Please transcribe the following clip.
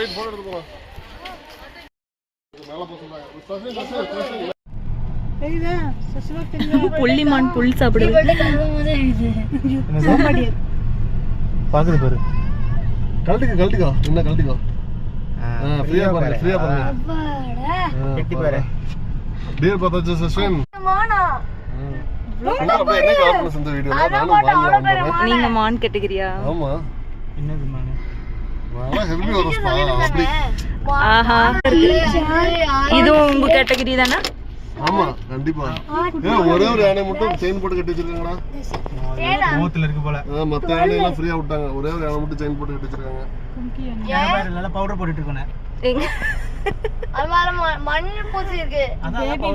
Right phone எடுத்து போலாம். மேல போறோம். தெரியுதா? சசுவா தெரியுதா? புள்ளிமான் புல் சாப்பிடுது. பாக்குது பாரு. கழட்டிக்கோ. என்ன கழட்டிக்கோ. ஃப்ரீயா பாருங்க. அப்பாடா. கெட்டி பாரு. டியர் பார்த்தாச்சு சஸ்வன். மானா. அப்படியே என்ன காரணம் இந்த வீடியோல நானும் நீங்க மான் கேட்டகரியா? ஆமா. என்னது மானு? வாடா ஹெவி வரஸ்பா. அப்படி. ஆஹா. இதுவும் உங்க கேட்டகரி தானா? ஆமா கண்டிப்பா. ஒரே ஒரு யானை மட்டும் செயின் போட்டு கட்டி வச்சிருக்காங்கடா. மூத்துல இருக்கு போல. மத்த யானை எல்லாம் ஃப்ரீயா விட்டாங்க. ஒரே ஒரு யானை மட்டும் செயின் போட்டு கட்டி வச்சிருக்காங்க. பாரு நல்லா பவுடர் போட்டுட்டு இருக்கோனே. எங்க அது மண்ணு பூசி இருக்கு. அதான்